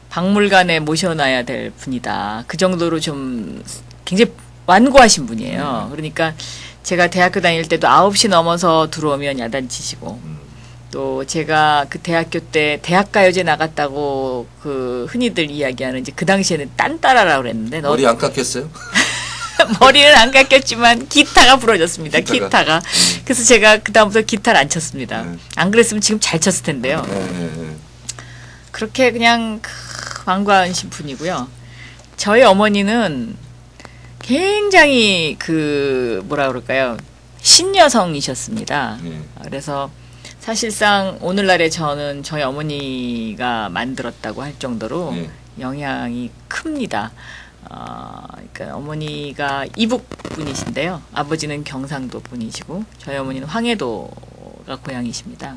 박물관에 모셔놔야 될 분이다. 그 정도로 좀 굉장히 완고하신 분이에요. 그러니까 제가 대학교 다닐 때도 9시 넘어서 들어오면 야단치시고 또 제가 그 대학교 때 대학가요제 나갔다고 흔히들 이야기하는 이제 그 당시에는 딴따라라고 그랬는데 머리 안 깎였어요? 머리는 안 깎였지만 기타가 부러졌습니다. 기타가. 그래서 제가 그다음부터 기타를 안 쳤습니다. 안 그랬으면 지금 잘 쳤을 텐데요. 그렇게 그냥 완고하신 분이고요. 저희 어머니는 굉장히 뭐라 그럴까요? 신여성이셨습니다. 그래서 사실상 오늘날에 저는 저희 어머니가 만들었다고 할 정도로 영향이 큽니다. 그러니까 어머니가 이북 분이신데요. 아버지는 경상도 분이시고 저희 어머니는 황해도가 고향이십니다.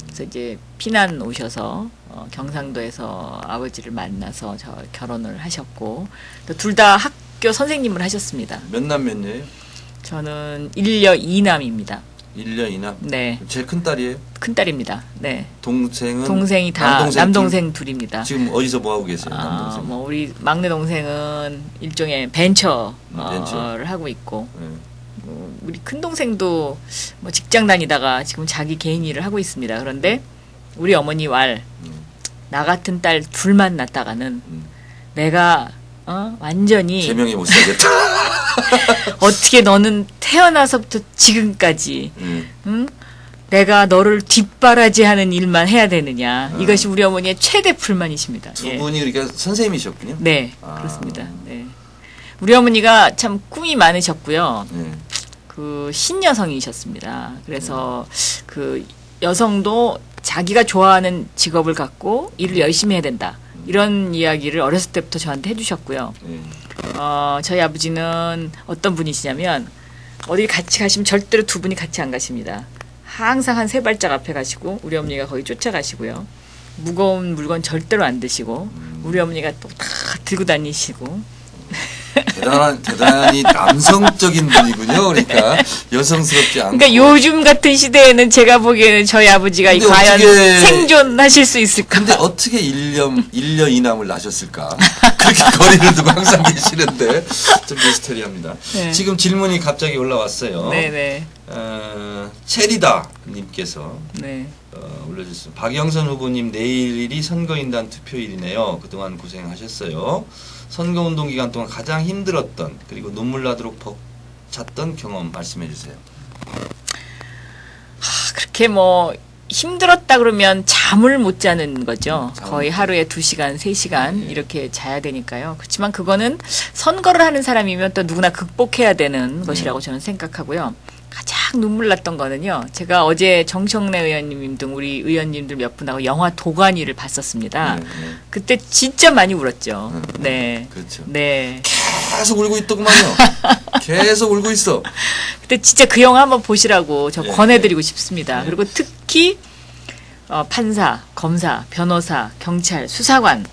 그래서 이제 피난 오셔서 경상도에서 아버지를 만나서 결혼을 하셨고 또 둘 다 학교 선생님을 하셨습니다. 몇 남 몇 녀예요? 저는 1녀 2남입니다. 1녀 2남? 네. 제일 큰 딸이에요? 큰 딸입니다. 네. 동생이 다 남동생 둘입니다. 지금 어디서 뭐 하고 계세요? 남동생? 우리 막내 동생은 일종의 벤처를 하고 있고 우리 큰 동생도 뭐 직장 다니다가 지금 자기 개인 일을 하고 있습니다. 그런데 우리 어머니 나 같은 딸 둘만 낳다가는 내가 완전히 제명이 못 살겠다. 어떻게 너는 태어나서부터 지금까지 응? 내가 너를 뒷바라지하는 일만 해야 되느냐. 이것이 우리 어머니의 최대 불만이십니다. 두 분이 그러니까 선생님이셨군요? 네, 그렇습니다. 네. 우리 어머니가 참 꿈이 많으셨고요. 신여성이셨습니다. 그래서 여성도 자기가 좋아하는 직업을 갖고 일을 열심히 해야 된다. 이런 이야기를 어렸을 때부터 저한테 해주셨고요. 저희 아버지는 어떤 분이시냐면 어디 같이 가시면 절대로 두 분이 같이 안 가십니다. 항상 한 3발짝 앞에 가시고 우리 어머니가 거기 쫓아가시고요. 무거운 물건 절대로 안 드시고 우리 어머니가 또 다 들고 다니시고 대단히 남성적인 분이군요. 그러니까 여성스럽지 않고. 그러니까 요즘 같은 시대에는 제가 보기에는 저희 아버지가 과연 생존하실 수 있을까? 근데 어떻게 1녀 2남을 낳으셨을까? 그렇게 거리를 두고 항상 계시는데 좀 미스터리합니다. 네. 지금 질문이 갑자기 올라왔어요. 네네. 체리다 님께서 네. 올려주셨습니다. 박영선 후보님 내일이 선거인단 투표일이네요. 그동안 고생하셨어요. 선거운동 기간 동안 가장 힘들었던 그리고 눈물 나도록 벅찼던 경험 말씀해 주세요. 그렇게 뭐 힘들었다 그러면 잠을 못 자는 거죠. 거의 하루에 2시간, 3시간 이렇게 자야 되니까요. 그렇지만 그거는 선거를 하는 사람이면 또 누구나 극복해야 되는 것이라고 저는 생각하고요. 가장 눈물 났던 거는요. 제가 어제 정청래 의원님 등 우리 의원님들 몇 분하고 영화 도가니를 봤었습니다. 그때 진짜 많이 울었죠. 네. 그렇죠. 네. 계속 울고 있더구만요. 계속 울고 있어. 근데 진짜 그 영화 한번 보시라고 저 권해드리고 싶습니다. 그리고 특히 판사, 검사, 변호사, 경찰, 수사관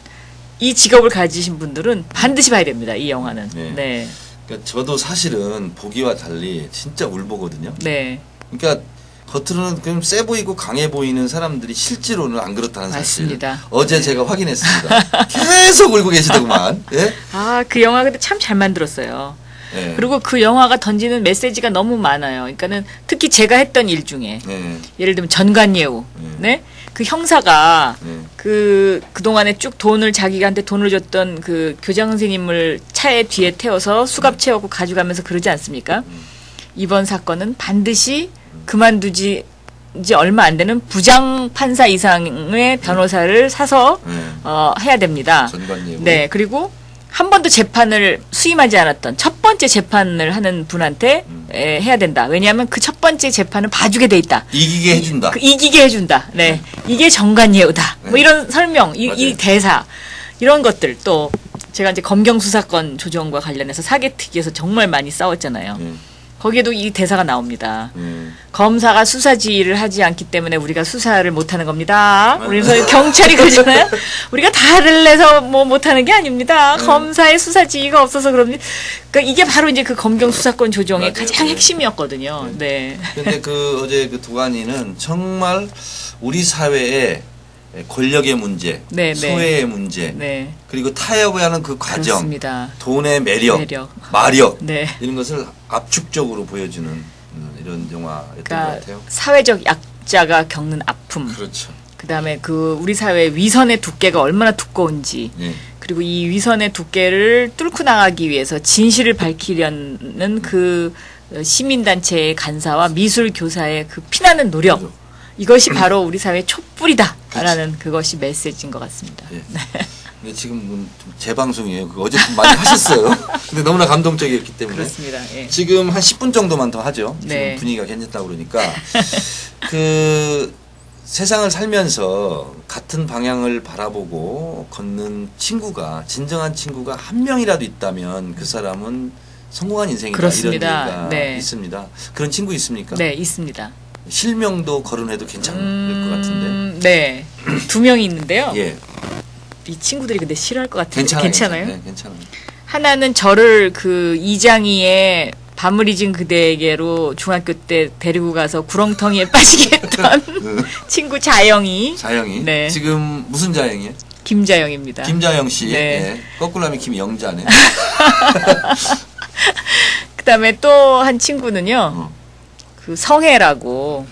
이 직업을 가지신 분들은 반드시 봐야 됩니다. 이 영화는. 네. 그러니까 저도 사실은 보기와 달리 진짜 울보거든요. 네. 그러니까 겉으로는 그냥 세 보이고 강해 보이는 사람들이 실제로는 안 그렇다는 사실. 맞습니다. 어제 제가 확인했습니다. 계속 울고 계시더구만. 예? 아, 그 영화 근데 참 잘 만들었어요. 예. 그리고 그 영화가 던지는 메시지가 너무 많아요. 그러니까는 특히 제가 했던 일 중에 예. 예를 들면 전관예우, 네? 그 형사가 예. 그동안에 쭉 자기한테 돈을 줬던 그 교장 선생님을 차에 뒤에 태워서 수갑 채우고 가져가면서 그러지 않습니까? 이번 사건은 반드시 그만두지 이제 얼마 안 되는 부장 판사 이상의 변호사를 사서 해야 됩니다. 전관예우. 네, 그리고 한 번도 재판을 수임하지 않았던 첫 번째 재판을 하는 분한테 해야 된다. 왜냐하면 그 첫 번째 재판을 봐주게 돼 있다. 이기게 해준다. 이기게 해준다. 네, 이게 정관예우다. 뭐 이런 설명, 이 대사 이런 것들 또 제가 이제 검경 수사권 조정과 관련해서 사개특위에서 정말 많이 싸웠잖아요. 거기에도 이 대사가 나옵니다. 검사가 수사 지휘를 하지 않기 때문에 우리가 수사를 못하는 겁니다. 그래서 경찰이 그러잖아요. 우리가 다를 내서 뭐 못하는 게 아닙니다. 검사의 수사 지휘가 없어서 그럽니다. 그러니까 이게 바로 이제 그 검경 수사권 조정의 맞아요. 가장 핵심이었거든요. 네. 근데 어제 그 도가니는 정말 우리 사회에 권력의 문제, 네, 네. 소외의 문제, 네. 그리고 타협을 하는 그 과정, 그렇습니다. 돈의 매력, 매력. 마력 네. 이런 것을 압축적으로 보여주는 이런 영화였던 것 그러니까 같아요. 사회적 약자가 겪는 아픔. 그렇죠. 그다음에 그 우리 사회 위선의 두께가 얼마나 두꺼운지. 예. 그리고 이 위선의 두께를 뚫고 나가기 위해서 진실을 밝히려는 그 시민단체의 간사와 미술교사의 그 피나는 노력. 그렇죠. 이것이 바로 우리 사회의 촛불이다라는 그것이 메시지인 것 같습니다. 예. 근데 지금 좀 재방송이에요. 어제 좀 많이 하셨어요. 근데 너무나 감동적이었기 때문에. 그렇습니다. 예. 지금 한 10분 정도만 더 하죠. 네. 지금 분위기가 괜찮다고 그러니까. 그 세상을 살면서 같은 방향을 바라보고 걷는 친구가, 진정한 친구가 한 명이라도 있다면 그 사람은 성공한 인생이다. 그렇습니다. 이런 얘기가 네. 있습니다. 그런 친구 있습니까? 네, 있습니다. 실명도 거론해도 괜찮을 것 같은데. 네. 2명이 있는데요. 예. 이 친구들이 근데 싫어할 것 같은데 괜찮아요. 괜찮아요? 네, 괜찮아요. 하나는 저를 그 이장희의 밤을 잊은 그대에게로 중학교 때 데리고 가서 구렁텅이에 빠지게 했던 친구 자영이. 자영이. 네. 지금 무슨 자영이에요? 김자영입니다. 김자영 씨. 네. 예. 거꾸로 하면 김영자네. 그다음에 또 한 친구는요. 그 성혜라고.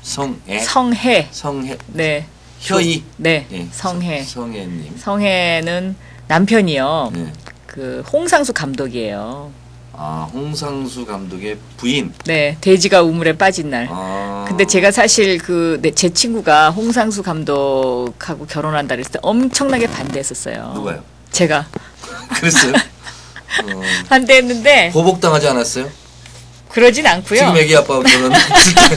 성애. 성혜. 성애. 네. 혀이. 네. 예. 성혜. 성애님. 성혜는 남편이요. 네. 그 홍상수 감독이에요. 아, 홍상수 감독의 부인. 네. 돼지가 우물에 빠진 날. 아. 근데 제가 사실 제 친구가 홍상수 감독하고 결혼한다 그랬을 때 엄청나게 반대했었어요. 누가요? 제가 그랬어요? 반대했는데 보복당하지 않았어요? 그러진 않고요. 지금 애기 아빠하고 결혼했을 때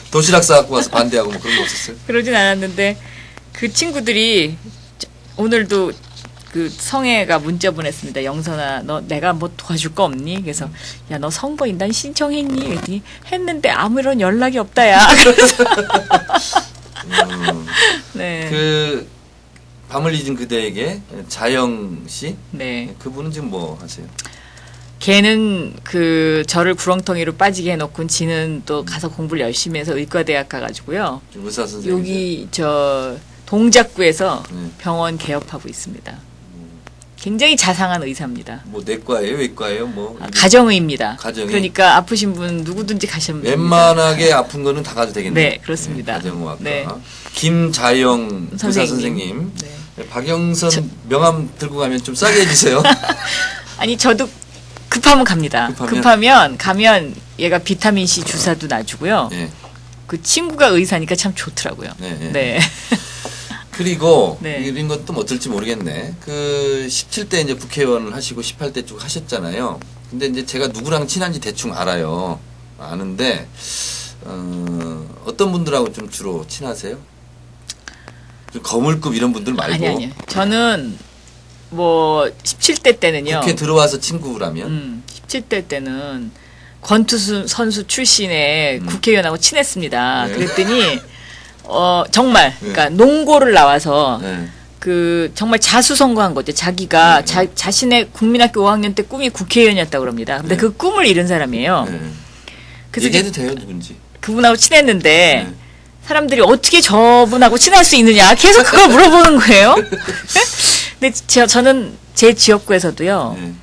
도시락 싸갖고 와서 반대하고 뭐 그런 거 없었어요? 그러진 않았는데 그 친구들이 오늘도 그 성애가 문자 보냈습니다. 영선아, 너 내가 뭐 도와줄 거 없니? 그래서 야, 너 성보인단 신청했니? 그랬더니 했는데 아무런 연락이 없다야. 그래서 네. 그 밤을 잊은 그대에게 자영 씨, 네. 그분은 지금 뭐 하세요? 걔는 그 저를 구렁텅이로 빠지게 해놓고 지는 또 가서 공부를 열심히 해서 의과대학 가가지고요. 의사 선생님. 여기 저 동작구에서 네. 병원 개업하고 있습니다. 굉장히 자상한 의사입니다. 뭐 내과예요, 외과예요, 뭐 가정의입니다. 가정의. 그러니까 아프신 분 누구든지 가시면 됩니다. 웬만하게 아픈 거는 다 가도 되겠네요. 네, 그렇습니다. 가정의학과. 네. 김자영 의사 선생님. 네. 박영선 명함 들고 가면 좀 싸게 해주세요. 아니 저도 급하면 갑니다. 급하면 가면 얘가 비타민 C 주사도 놔주고요. 네. 그 친구가 의사니까 참 좋더라고요. 네. 네. 네. 그리고 네. 이런 것도 뭐 어떨지 모르겠네. 그 17대 이제 국회의원을 하시고 18대 쭉 하셨잖아요. 근데 이제 제가 누구랑 친한지 대충 알아요. 아는데 어떤 분들하고 좀 주로 친하세요? 좀 거물급 이런 분들 말고. 아니요. 저는 뭐 17대 때는요. 국회 들어와서 친구라면. 17대 때는 권투 선수 출신의 국회의원하고 친했습니다. 네. 그랬더니 정말 그러니까 농고를 나와서 네. 그 정말 자수성가한 거죠. 자기가 자신의 국민학교 5학년 때 꿈이 국회의원이었다고 그럽니다. 근데 네. 그 꿈을 이룬 사람이에요. 네. 그래서 얘기해도 돼요, 누군지? 그분하고 친했는데 네. 사람들이 어떻게 저분하고 친할 수 있느냐 계속 그걸 물어보는 거예요. 근데 저는 제 지역구에서도요. 네.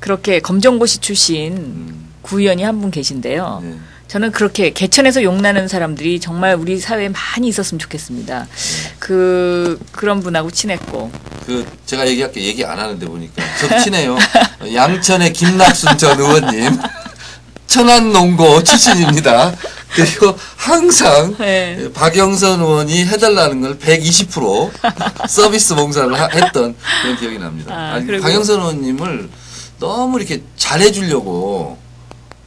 그렇게 검정고시 출신 구의원이 한 분 계신데요. 네. 저는 그렇게 개천에서 용나는 사람들이 정말 우리 사회에 많이 있었으면 좋겠습니다. 그런 분하고 친했고. 제가 얘기할게 얘기 안 하는데 보니까 저도 친해요. 양천의 김낙순 전 의원님. 천안농고 출신입니다. 그리고 항상 네. 박영선 의원이 해달라는 걸 120% 서비스 봉사를 했던 그런 기억이 납니다. 아니, 그리고 박영선 의원님을 너무 이렇게 잘해주려고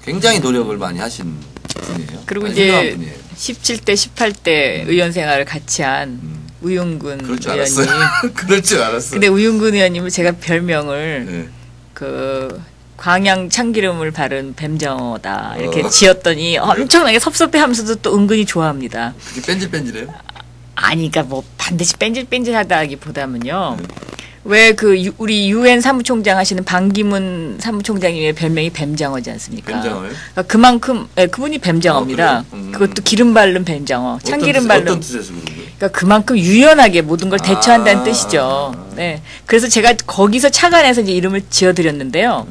굉장히 노력을 많이 하신 분이에요. 그리고 아니, 이제 훌륭한 분이에요. 17대, 18대 의원 생활을 같이 한 우윤근 그럴 줄 의원님. 알았어요. 그럴 줄 알았어. 근데 우윤근 의원님을 제가 별명을 네. 그 광양 참기름을 바른 뱀장어다 이렇게 지었더니 엄청나게 섭섭해하면서도 또 은근히 좋아합니다. 그렇게 뺀질뺀질해요? 아니, 그러니까 뭐 반드시 뺀질뺀질하다기보다는요. 왜 우리 유엔 사무총장 하시는 반기문 사무총장님의 별명이 뱀장어지 않습니까? 뱀장어요? 그러니까 그만큼 그분이 뱀장어입니다. 그래요? 그것도 기름 바른 뱀장어, 참기름 바른. 어떤 뜻에서 그런 거예요? 그러니까 그만큼 유연하게 모든 걸 대처한다는 뜻이죠. 네. 그래서 제가 거기서 착안해서 이제 이름을 지어드렸는데요.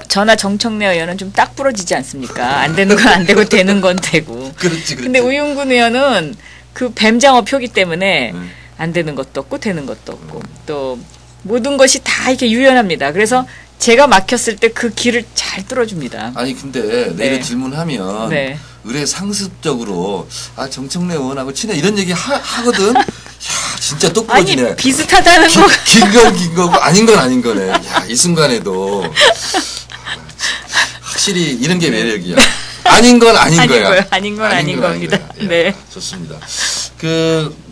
저나 정청래 의원은 좀 딱 부러지지 않습니까? 안 되는 건 안 되고 되는 건 되고. 그렇지. 근데 우윤근 의원은 그 뱀장어 표기 때문에 안 되는 것도 없고 되는 것도 없고 또 모든 것이 다 이렇게 유연합니다. 그래서 제가 막혔을 때 그 길을 잘 뚫어줍니다. 아니 근데 내일 질문하면 네. 의뢰 상습적으로 정청래 의원하고 친해 이런 얘기 하거든. 야 진짜 똑부러지네. 아니 비슷하다는 거. 긴 거고 아닌 건 아닌 거네. 야 이 순간에도 확실히 이런 게 매력이야. 아닌 건 아닌 거야. 아닌 건 아닌 겁니다. 야, 네. 좋습니다.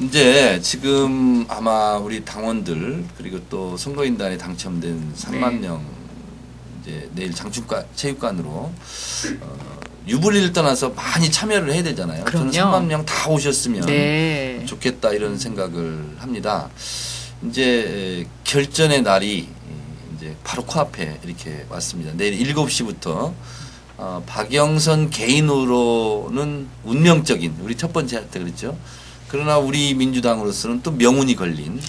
이제 지금 아마 우리 당원들 그리고 또 선거인단에 당첨된 3만 명 이제 내일 체육관으로 유불리를 떠나서 많이 참여를 해야 되잖아요. 그럼요. 저는 3만 명 다 오셨으면 네. 좋겠다 이런 생각을 합니다. 이제 결전의 날이 이제 바로 코앞에 이렇게 왔습니다. 내일 7시부터 박영선 개인으로는 운명적인 우리 첫 번째 할 때 그랬죠. 그러나 우리 민주당으로서는 또 명운이 걸린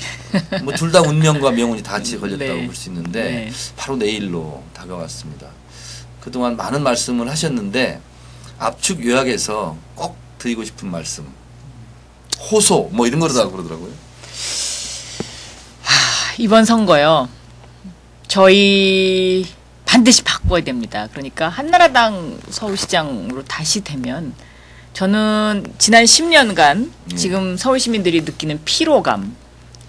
뭐 둘 다 운명과 명운이 다 같이 걸렸다고 네. 볼 수 있는데 네. 바로 내일로 다가왔습니다. 그동안 많은 말씀을 하셨는데 압축 요약해서 꼭 드리고 싶은 말씀 호소 뭐 이런 거로다 그러더라고요. 이번 선거요. 저희 반드시 바꿔야 됩니다. 그러니까 한나라당 서울시장으로 다시 되면 저는 지난 10년간 지금 서울 시민들이 느끼는 피로감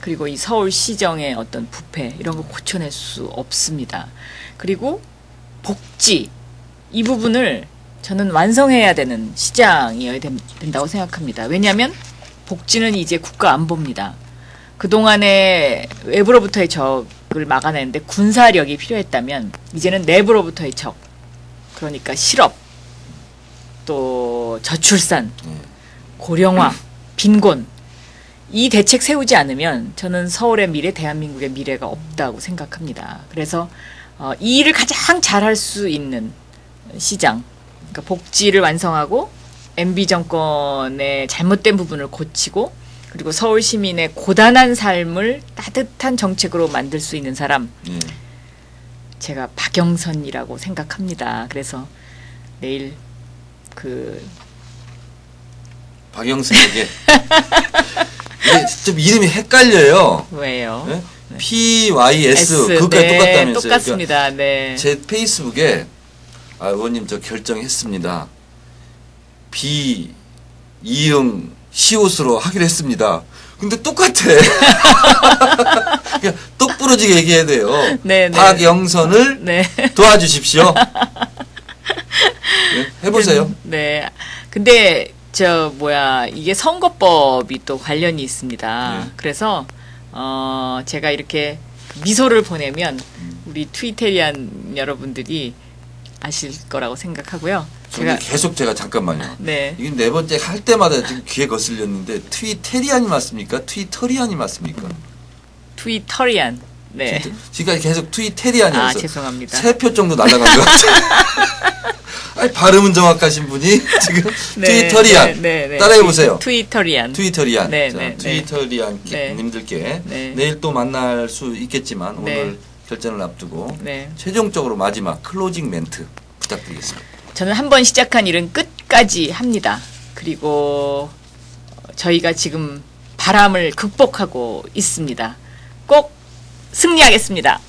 그리고 이 서울시정의 어떤 부패 이런 걸 고쳐낼 수 없습니다. 그리고 복지 이 부분을 저는 완성해야 되는 시장이어야 된다고 생각합니다. 왜냐하면 복지는 이제 국가 안보입니다. 그동안에 외부로부터의 적을 막아내는데 군사력이 필요했다면 이제는 내부로부터의 적 그러니까 실업 또 저출산 고령화 빈곤 이 대책 세우지 않으면 저는 서울의 미래 대한민국의 미래가 없다고 생각합니다. 그래서 이 일을 가장 잘할 수 있는 시장 그러니까 복지를 완성하고 MB 정권의 잘못된 부분을 고치고 그리고 서울 시민의 고단한 삶을 따뜻한 정책으로 만들 수 있는 사람 제가 박영선이라고 생각합니다. 그래서 내일 박영선에게 이게 좀 이름이 헷갈려요. 왜요? 네? PYS 그것까지 네, 똑같다면서요. 똑같습니다. 그러니까 네. 제 페이스북에 의원님 저 결정했습니다. 이응 시옷으로 하기로 했습니다. 근데 똑같아. 그냥 똑부러지게 얘기해야 돼요. 네, 네. 박영선을 네. 도와주십시오. 네, 해보세요. 네. 근데 이게 선거법이 또 관련이 있습니다. 네. 그래서 제가 이렇게 미소를 보내면 우리 트위테리안 여러분들이 아실 거라고 생각하고요. 제가 잠깐만요. 네. 이게 네 번째 할 때마다 지금 귀에 거슬렸는데 트위테리안이 맞습니까? 트위터리안이 맞습니까? 트위터리안. 네. 지금까지 계속 트위테리안이었어. 아, 죄송합니다. 3표 정도 날아간 것 같아요. 아니, 발음은 정확하신 분이 지금 네, 트위터리안. 따라해 보세요. 트위터리안. 트위터리안. 네, 자, 네, 트위터리안 네. 님들께 네. 내일 또 만날 수 있겠지만 네. 오늘 결전을 앞두고 네. 최종적으로 마지막 클로징 멘트 부탁드리겠습니다. 저는 한번 시작한 일은 끝까지 합니다. 그리고 저희가 지금 바람을 극복하고 있습니다. 꼭 승리하겠습니다.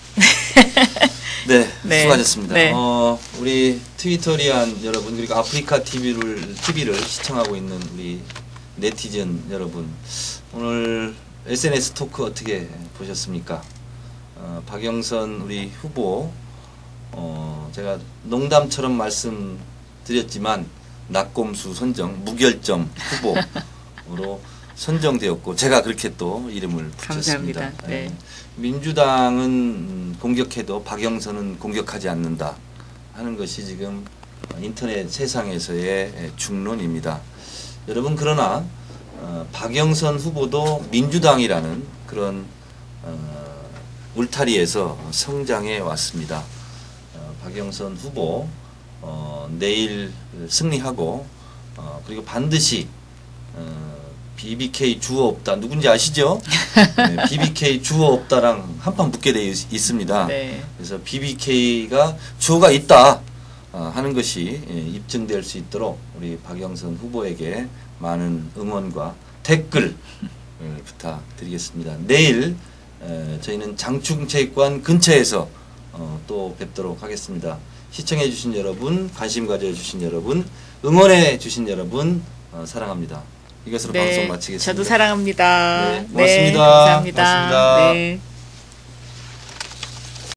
네, 네. 수고하셨습니다. 네. 우리 트위터리안 여러분 그리고 아프리카 TV를 시청하고 있는 우리 네티즌 여러분 오늘 SNS 토크 어떻게 보셨습니까? 박영선 우리 후보 제가 농담처럼 말씀드렸지만 낙곰수 선정 무결점 후보로 선정되었고 제가 그렇게 또 이름을 붙였습니다. 감사합니다. 네. 민주당은 공격해도 박영선은 공격하지 않는다 하는 것이 지금 인터넷 세상에서의 중론입니다. 여러분 그러나 박영선 후보도 민주당이라는 그런 울타리에서 성장해 왔습니다. 박영선 후보 내일 승리하고 그리고 반드시 BBK 주어 없다 누군지 아시죠? 네, BBK 주어 없다랑 한판 붙게 되어 있습니다. 네. 그래서 BBK가 주어가 있다 하는 것이 입증될 수 있도록 우리 박영선 후보에게 많은 응원과 댓글 부탁드리겠습니다. 내일 저희는 장충체육관 근처에서 또 뵙도록 하겠습니다. 시청해 주신 여러분, 관심 가져 주신 여러분, 응원해 주신 여러분 사랑합니다. 이것으로 방송 마치겠습니다. 저도 사랑합니다. 네, 고맙습니다. 감사합니다. 고맙습니다. 네.